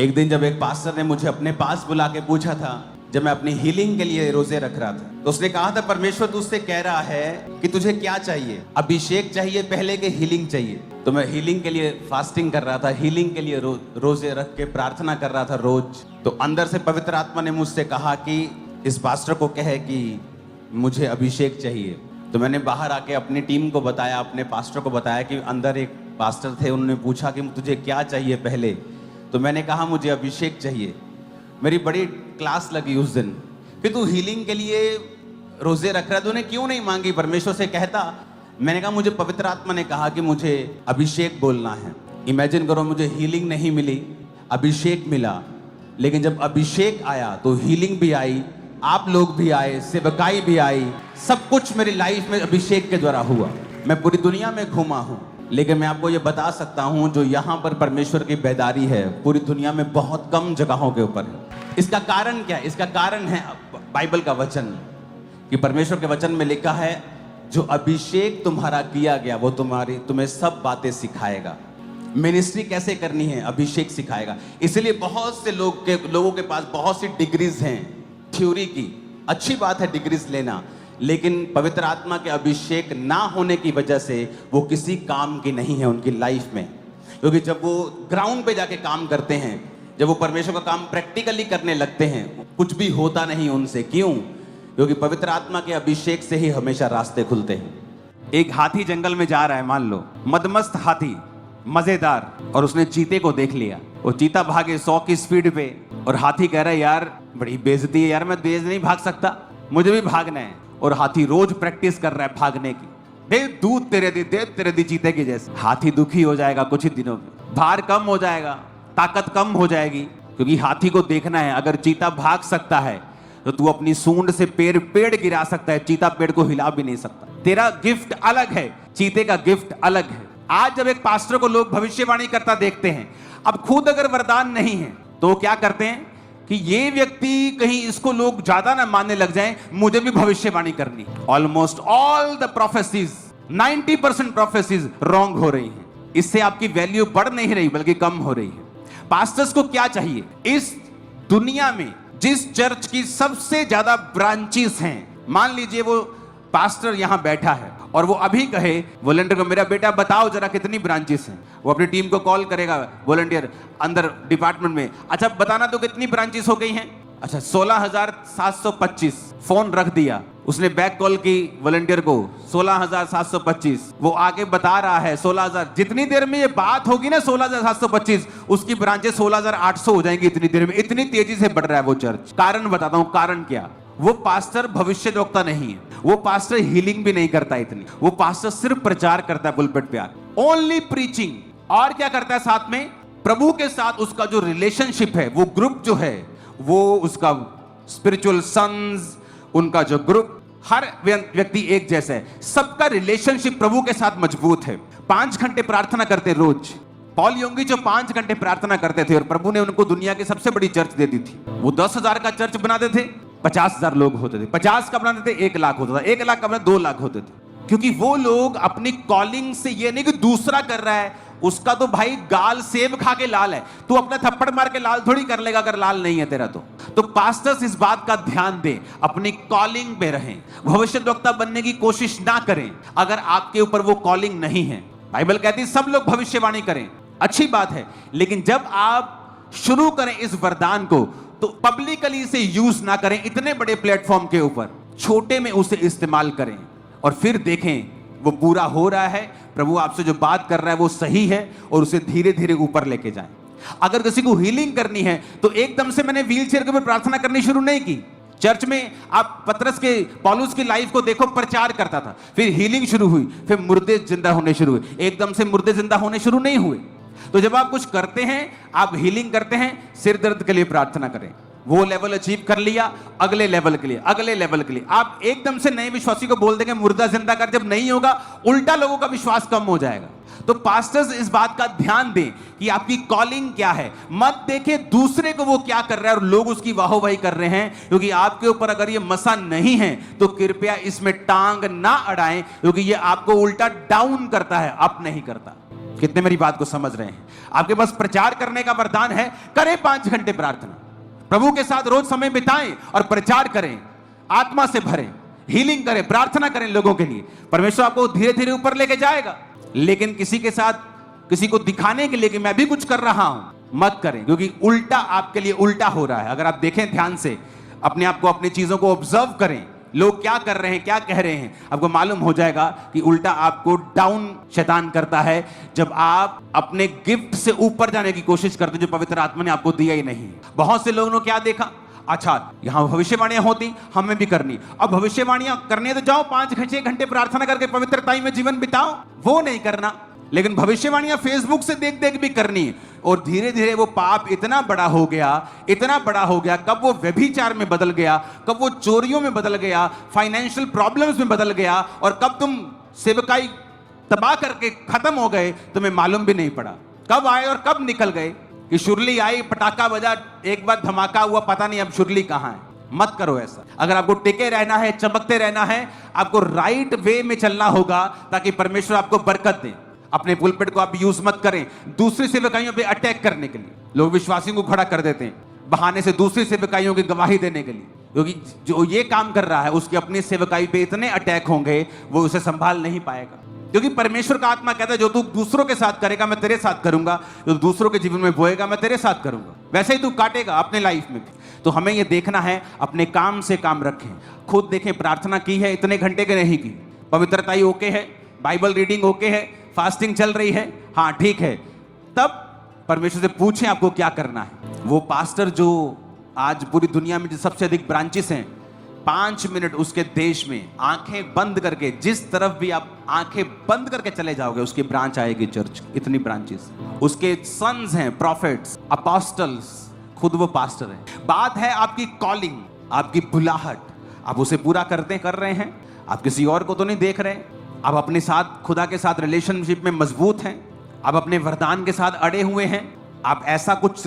एक दिन जब एक पास्टर ने मुझे अपने पास बुला के पूछा था, जब मैं अपनी हीलिंग के लिए रोजे रख रहा था, तो उसने कहा था परमेश्वर तुझसे कह रहा है कि तुझे क्या चाहिए, अभिषेक चाहिए पहले के हीलिंग चाहिए। तो मैं हीलिंग के लिए फास्टिंग कर रहा था, हीलिंग के लिए रोजे रख के प्रार्थना कर रहा था रोज। तो अंदर से पवित्र आत्मा ने मुझसे कहा कि इस पास्टर को कहे कि मुझे अभिषेक चाहिए। तो मैंने बाहर आके अपनी टीम को बताया, अपने पास्टर को बताया कि अंदर एक पास्टर थे, उन्होंने पूछा कि तुझे क्या चाहिए पहले। तो मैंने कहा मुझे अभिषेक चाहिए। मेरी बड़ी क्लास लगी उस दिन कि तू हीलिंग के लिए रोजे रख रहा है, तूने क्यों नहीं मांगी, परमेश्वर से कहता। मैंने कहा मुझे पवित्र आत्मा ने कहा कि मुझे अभिषेक बोलना है। इमेजिन करो, मुझे हीलिंग नहीं मिली, अभिषेक मिला। लेकिन जब अभिषेक आया तो हीलिंग भी आई, आप लोग भी आए, सेवकाई भी आई, सब कुछ मेरी लाइफ में अभिषेक के द्वारा हुआ। मैं पूरी दुनिया में घूमा हूँ, लेकिन मैं आपको ये बता सकता हूँ जो यहाँ पर परमेश्वर की बेदारी है पूरी दुनिया में बहुत कम जगहों के ऊपर है। इसका कारण क्या है? इसका कारण है बाइबल का वचन, कि परमेश्वर के वचन में लिखा है जो अभिषेक तुम्हारा किया गया वो तुम्हें सब बातें सिखाएगा। मिनिस्ट्री कैसे करनी है अभिषेक सिखाएगा। इसलिए बहुत से लोगों के पास बहुत सी डिग्रीज हैं थ्योरी की। अच्छी बात है डिग्रीज लेना, लेकिन पवित्र आत्मा के अभिषेक ना होने की वजह से वो किसी काम की नहीं है उनकी लाइफ में। क्योंकि जब वो ग्राउंड पे जाके काम करते हैं, जब वो परमेश्वर का काम प्रैक्टिकली करने लगते हैं, कुछ भी होता नहीं उनसे। क्यों? क्योंकि पवित्र आत्मा के अभिषेक से ही हमेशा रास्ते खुलते हैं। एक हाथी जंगल में जा रहा है, मान लो मदमस्त हाथी, मजेदार, और उसने चीते को देख लिया। वो चीता भागे 100 की स्पीड पे, और हाथी कह रहा है यार बड़ी बेइज्जती है यार, मैं तेज नहीं भाग सकता, मुझे भी भागना है। और हाथी रोज प्रैक्टिस कर रहा है भागने की। दे दूध तेरे दी चीते के जैसे। हाथी दुखी हो जाएगा कुछ ही दिनों में, भार कम हो जाएगा, ताकत कम हो जाएगी, क्योंकि हाथी को देखना है अगर चीता भाग सकता है तो तू अपनी सूंड से पेड़ गिरा सकता है, चीता पेड़ को हिला भी नहीं सकता। तेरा गिफ्ट अलग है, चीते का गिफ्ट अलग है। आज जब एक पास्टर को लोग भविष्यवाणी करता देखते हैं, अब खुद अगर वरदान नहीं है तो क्या करते हैं कि ये व्यक्ति कहीं इसको लोग ज्यादा ना मानने लग जाएं, मुझे भी भविष्यवाणी करनी। Almost all the prophecies, 90% prophecies wrong हो रही हैं। इससे आपकी वैल्यू बढ़ नहीं रही बल्कि कम हो रही है। पास्टर्स को क्या चाहिए? इस दुनिया में जिस चर्च की सबसे ज्यादा ब्रांचेस हैं, मान लीजिए वो पास्टर यहां बैठा है और वो अभी कहे वॉलंटियर को, मेरा बेटा बताओ जरा कितनी ब्रांचेस हैं। वो अपनी टीम को कॉल करेगा, वॉलंटियर अंदर डिपार्टमेंट में, अच्छा बताना तो कितनी ब्रांचेस हो गई हैं? अच्छा 16,725। फोन रख दिया, उसने बैक कॉल की वॉलंटियर को, 16,725। वो आगे बता रहा है 16,000। जितनी देर में ये बात होगी ना 16,725, उसकी ब्रांचेस 16,800 हो जाएंगी इतनी देर में। इतनी तेजी से बढ़ रहा है वो चर्च। कारण बताता हूं, कारण क्या? वो पास्टर भविष्यद्वक्ता नहीं है, वो पास्टर हीलिंग भी नहीं करता इतनी, वो पास्टर सिर्फ प्रचार करता है पुलपिट पे आकर, ओनली प्रीचिंग। और क्या करता है साथ में? प्रभु के साथ उसका जो रिलेशनशिप है, वो ग्रुप जो है, वो उसका स्पिरिचुअल सन्स, उनका जो ग्रुप, हर व्यक्ति एक जैसा है, सबका रिलेशनशिप प्रभु के साथ मजबूत है। 5 घंटे प्रार्थना करते रोज। पॉल योंगी जो 5 घंटे प्रार्थना करते थे और प्रभु ने उनको दुनिया की सबसे बड़ी चर्च दे दी थी। वो 10,000 का चर्च बनाते थे, 50,000 लोग होते थे। 50 का बनाते थे 1 लाख होता था, 1 लाख का बनाते 2 लाख होते थे। क्योंकि वो लोग अपनी कॉलिंग से, ये नहीं कि दूसरा कर रहा है उसका तो भाई गाल सेब खा के लाल है, तू अपना थप्पड़ मार के लाल थोड़ी कर लेगा अगर लाल नहीं है तेरा। तो पास्टर्स इस बात का ध्यान दें, अपनी कॉलिंग पे रहें, भविष्यद्वक्ता बनने की कोशिश ना करें अगर आपके ऊपर वो कॉलिंग नहीं है। बाइबल कहती है सब लोग भविष्यवाणी करें, अच्छी बात है, लेकिन जब आप शुरू करें इस वरदान को तो पब्लिकली इसे यूज ना करें। इतने बड़े प्लेटफॉर्म के ऊपर छोटे में उसे इस्तेमाल करें और फिर देखें वो पूरा हो रहा है, प्रभु आपसे जो बात कर रहा है वो सही है, और उसे धीरे धीरे ऊपर लेके जाएं। अगर किसी को हीलिंग करनी है तो एकदम से मैंने व्हीलचेयर के ऊपर प्रार्थना करनी शुरू नहीं की। चर्च में आप पौलुस की लाइफ को देखो, प्रचार करता था, फिर हीलिंग शुरू हुई, फिर मुर्दे जिंदा होने शुरू हुए। एकदम से मुर्दे जिंदा होने शुरू नहीं हुए। तो जब आप कुछ करते हैं, आप हीलिंग करते हैं, सिर दर्द के लिए प्रार्थना करें, वो लेवल अचीव कर लिया, अगले लेवल के लिए, अगले लेवल के लिए। आप एकदम से नए विश्वासी को बोल देंगे मुर्दा जिंदा कर, जब नहीं होगा उल्टा लोगों का विश्वास कम हो जाएगा। तो पास्टर्स इस बात का ध्यान दें कि आपकी कॉलिंग क्या है। मत देखें दूसरे को वो क्या कर रहा है और लोग उसकी वाहवाही कर रहे हैं, क्योंकि आपके ऊपर अगर ये मसा नहीं है तो कृपया इसमें टांग ना अड़ाएं, क्योंकि ये आपको उल्टा डाउन करता है, अप नहीं करता। कितने मेरी बात को समझ रहे हैं? आपके पास प्रचार करने का वरदान है, करें 5 घंटे प्रार्थना, प्रभु के साथ रोज समय बिताएं और प्रचार करें, आत्मा से भरें, हीलिंग करें, प्रार्थना करें लोगों के लिए। परमेश्वर आपको धीरे धीरे ऊपर लेके जाएगा। लेकिन किसी के साथ, किसी को दिखाने के लिए कि मैं भी कुछ कर रहा हूं, मत करें, क्योंकि उल्टा आपके लिए उल्टा हो रहा है। अगर आप देखें ध्यान से, अपने आप को, अपनी चीजों को ऑब्जर्व करें, लोग क्या कर रहे हैं, क्या कह रहे हैं, आपको मालूम हो जाएगा कि उल्टा आपको डाउन शैतान करता है जब आप अपने गिफ्ट से ऊपर जाने की कोशिश करते जो पवित्र आत्मा ने आपको दिया ही नहीं। बहुत से लोगों ने क्या देखा, अच्छा यहां भविष्यवाणियां होती, हमें भी करनी, अब भविष्यवाणियां करने तो जाओ, 5-6 घंटे प्रार्थना करके पवित्रता में जीवन बिताओ, वो नहीं करना। लेकिन भविष्यवाणियां फेसबुक से देख देख भी करनी, और धीरे धीरे वो पाप इतना बड़ा हो गया, इतना बड़ा हो गया, कब वो व्यभिचार में बदल गया, कब वो चोरियों में बदल गया, फाइनेंशियल प्रॉब्लम्स में बदल गया, और कब तुम सेवकाई तबाह करके खत्म हो गए, तुम्हें मालूम भी नहीं पड़ा। कब आए और कब निकल गए, कि शुरली आई, पटाखा बजा, एक बार धमाका हुआ, पता नहीं अब शुरली कहां है। मत करो ऐसा। अगर आपको टिके रहना है, चमकते रहना है, आपको राइट वे में चलना होगा, ताकि परमेश्वर आपको बरकत दे। अपने पुलपिट को आप यूज मत करें दूसरी सेवकाइयों पे अटैक करने के लिए। लोग विश्वासियों को खड़ा कर देते हैं बहाने से दूसरी सेवकाइयों की गवाही देने के लिए, क्योंकि जो ये काम कर रहा है उसकी अपनी सेवकाई पे इतने अटैक होंगे, वो उसे संभाल नहीं पाएगा। क्योंकि परमेश्वर का आत्मा कहता है, जो तू दूसरों के साथ करेगा मैं तेरे साथ करूंगा, जो दूसरों के जीवन में बोएगा मैं तेरे साथ करूंगा, वैसे ही तू काटेगा अपने लाइफ में भी। तो हमें ये देखना है, अपने काम से काम रखें। खुद देखें, प्रार्थना की है इतने घंटे के नहीं की, पवित्रता ही ओके है, बाइबल रीडिंग ओके है, फास्टिंग चल रही है, हाँ ठीक है, तब परमेश्वर से पूछें आपको क्या करना है। वो पास्टर जो आज पूरी दुनिया में जो सबसे अधिक ब्रांचेस हैं, 5 मिनट उसके देश में आंखें बंद करके, जिस तरफ भी आप आंखें बंद करके चले जाओगे उसकी ब्रांच आएगी चर्च, इतनी ब्रांचेस। उसके सन्स हैं प्रॉफिट्स, अपोस्टल्स, खुद वो पास्टर है। बात है आपकी कॉलिंग, आपकी बुलाहट, आप उसे पूरा कर रहे हैं, आप किसी और को तो नहीं देख रहे, आप अपने साथ, खुदा के साथ रिलेशनशिप में मजबूत हैं, आप अपने वरदान के साथ अड़े हुए हैं, आप ऐसा कुछ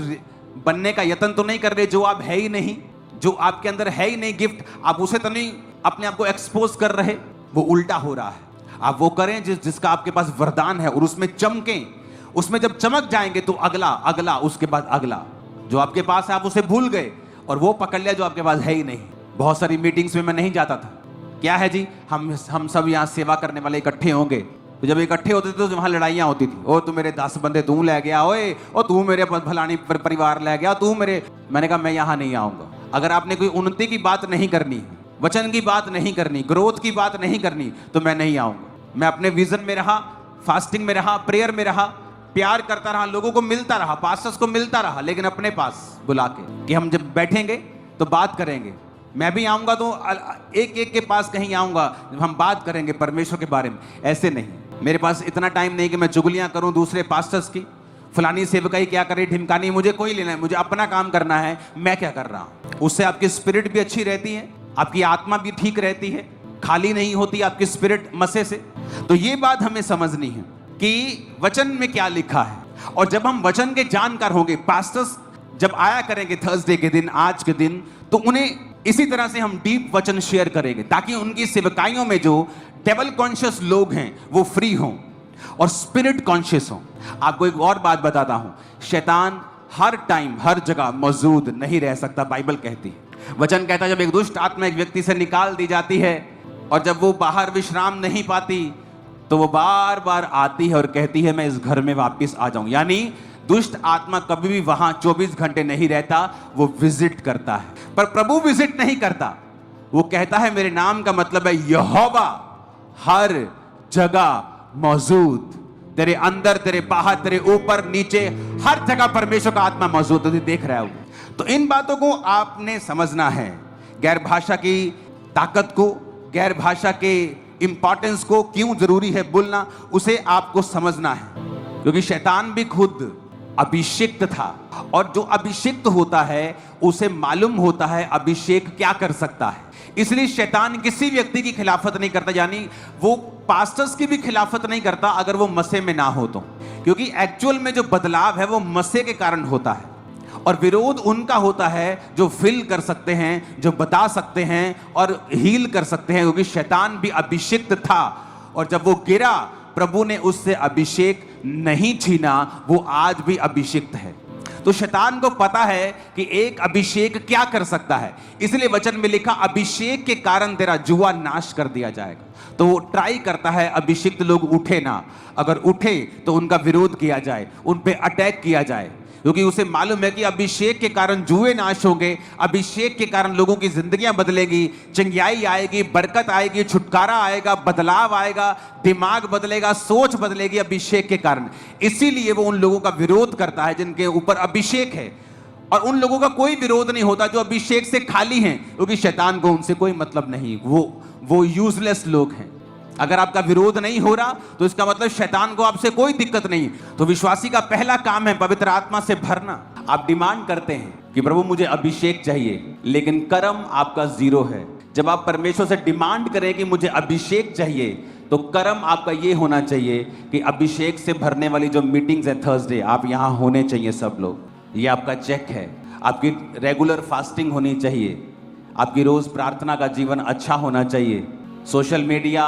बनने का यत्न तो नहीं कर रहे जो आप है ही नहीं, जो आपके अंदर है ही नहीं गिफ्ट, आप उसे तो नहीं अपने आप को एक्सपोज कर रहे, वो उल्टा हो रहा है। आप वो करें जिसका आपके पास वरदान है और उसमें चमकें। उसमें जब चमक जाएंगे तो अगला अगला, उसके बाद अगला। जो आपके पास है आप उसे भूल गए और वो पकड़ लिया जो आपके पास है ही नहीं। बहुत सारी मीटिंग्स में मैं नहीं जाता था, क्या है जी, हम सब यहाँ सेवा करने वाले इकट्ठे होंगे, तो जब इकट्ठे होते थे तो वहां लड़ाइयां होती थी, ओ तू मेरे 10 बंदे तू ले गया, ओए ओ तू मेरे भलानी परिवार ले गया, तू मेरे। मैंने कहा मैं यहाँ नहीं आऊंगा। अगर आपने कोई उन्नति की बात नहीं करनी, वचन की बात नहीं करनी, ग्रोथ की बात नहीं करनी, तो मैं नहीं आऊंगा। मैं अपने विजन में रहा, फास्टिंग में रहा, प्रेयर में रहा, प्यार करता रहा, लोगों को मिलता रहा, पास्टर्स को मिलता रहा, लेकिन अपने पास बुला के कि हम जब बैठेंगे तो बात करेंगे। मैं भी आऊंगा तो एक एक के पास कहीं आऊंगा, हम बात करेंगे परमेश्वर के बारे में। ऐसे नहीं, मेरे पास इतना टाइम नहीं कि मैं चुगलियां करूं दूसरे पास्टर्स की, फलानी सेवकाई क्या करे, ढिमकानी, मुझे कोई लेना है, मुझे अपना काम करना है, मैं क्या कर रहा हूं। उससे आपकी स्पिरिट भी अच्छी रहती है, आपकी आत्मा भी ठीक रहती है, खाली नहीं होती आपकी स्पिरिट मसे से। तो ये बात हमें समझनी है कि वचन में क्या लिखा है, और जब हम वचन के जानकार होंगे, पास्टर्स जब आया करेंगे थर्सडे के दिन, आज के दिन, तो उन्हें इसी तरह से हम डीप वचन शेयर करेंगे, ताकि उनकी सेवकाइयों में जो डेविल कॉन्शियस लोग हैं वो फ्री हों और स्पिरिट कॉन्शियस हों। आपको एक और बात बताता हूं, शैतान हर टाइम हर जगह मौजूद नहीं रह सकता। बाइबल कहती है, वचन कहता है, जब एक दुष्ट आत्मा एक व्यक्ति से निकाल दी जाती है और जब वो बाहर विश्राम नहीं पाती, तो वो बार बार आती है और कहती है मैं इस घर में वापस आ जाऊं। यानी दुष्ट आत्मा कभी भी वहां 24 घंटे नहीं रहता, वो विजिट करता है। पर प्रभु विजिट नहीं करता, वो कहता है मेरे नाम का मतलब है यहोवा हर जगह मौजूद, तेरे अंदर, तेरे बाहर, तेरे ऊपर नीचे, हर जगह परमेश्वर का आत्मा मौजूद है, देख रहा है। तो इन बातों को आपने समझना है, गैर भाषा की ताकत को, गैर भाषा के इंपॉर्टेंस को, क्यों जरूरी है बोलना, उसे आपको समझना है। क्योंकि शैतान भी खुद अभिषिक्त था, और जो अभिषिक्त होता है उसे मालूम होता है अभिषेक क्या कर सकता है। इसलिए शैतान किसी व्यक्ति की खिलाफत नहीं करता, यानी वो पास्टर्स की भी खिलाफत नहीं करता अगर वो मसीह में ना हो तो, क्योंकि एक्चुअल में जो बदलाव है वो मसीह के कारण होता है, और विरोध उनका होता है जो फिल कर सकते हैं, जो बता सकते हैं और हील कर सकते हैं। क्योंकि शैतान भी अभिषिक्त था, और जब वो गिरा प्रभु ने उससे अभिषेक नहीं छीना वो आज भी अभिषिक्त है। तो शैतान को पता है कि एक अभिषेक क्या कर सकता है, इसलिए वचन में लिखा अभिषेक के कारण तेरा जुआ नाश कर दिया जाएगा। तो वो ट्राई करता है अभिषिक्त लोग उठे ना, अगर उठे तो उनका विरोध किया जाए, उन पे अटैक किया जाए, क्योंकि उसे मालूम है कि अभिषेक के कारण जुए नाश होंगे, अभिषेक के कारण लोगों की जिंदगियां बदलेगी, चंगियाई आएगी, बरकत आएगी, छुटकारा आएगा, बदलाव आएगा, दिमाग बदलेगा, सोच बदलेगी अभिषेक के कारण। इसीलिए वो उन लोगों का विरोध करता है जिनके ऊपर अभिषेक है, और उन लोगों का कोई विरोध नहीं होता जो अभिषेक से खाली हैं, क्योंकि शैतान को उनसे कोई मतलब नहीं, वो यूजलेस लोग हैं। अगर आपका विरोध नहीं हो रहा तो इसका मतलब शैतान को आपसे कोई दिक्कत नहीं। तो विश्वासी का पहला काम है पवित्र आत्मा से भरना। आप डिमांड करते हैं कि प्रभु मुझे अभिषेक चाहिए, लेकिन कर्म आपका जीरो है। जब आप परमेश्वर से डिमांड करें कि मुझे अभिषेक चाहिए, तो कर्म आपका ये होना चाहिए कि अभिषेक से भरने वाली जो मीटिंग्स है थर्सडे, आप यहां होने चाहिए सब लोग। ये आपका चेक है। आपकी रेगुलर फास्टिंग होनी चाहिए, आपकी रोज प्रार्थना का जीवन अच्छा होना चाहिए। सोशल मीडिया,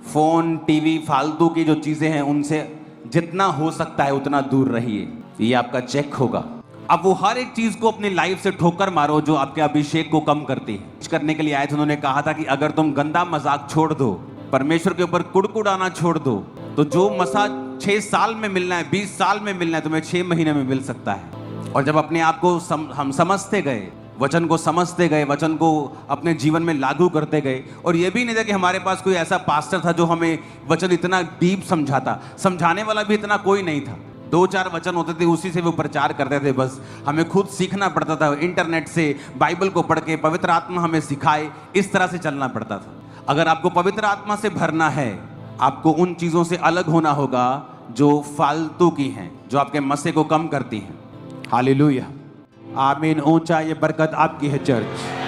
फोन, टीवी, फालतू की जो चीजें हैं उनसे जितना हो सकता है उतना दूर रहिए। ये आपका चेक होगा। अब वो हर एक चीज को अपनी लाइफ से ठोकर मारो जो आपके अभिषेक को कम करती है। करने के लिए आए थे, उन्होंने कहा था कि अगर तुम गंदा मजाक छोड़ दो, परमेश्वर के ऊपर कुड़कुड़ाना छोड़ दो, तो जो मसा 6 साल में मिलना है, 20 साल में मिलना है, तुम्हें 6 महीने में मिल सकता है। और जब अपने आप को हम समझते गए, वचन को समझते गए, वचन को अपने जीवन में लागू करते गए, और ये भी नहीं था कि हमारे पास कोई ऐसा पास्टर था जो हमें वचन इतना डीप समझाता, समझाने वाला भी इतना कोई नहीं था। 2-4 वचन होते थे, उसी से वो प्रचार करते थे। बस हमें खुद सीखना पड़ता था, इंटरनेट से, बाइबल को पढ़ के, पवित्र आत्मा हमें सिखाए, इस तरह से चलना पड़ता था। अगर आपको पवित्र आत्मा से भरना है, आपको उन चीजों से अलग होना होगा जो फालतू की हैं, जो आपके मसे को कम करती हैं। हालेलुया, आमीन। ऊंचा ये बरकत आपकी है चर्च।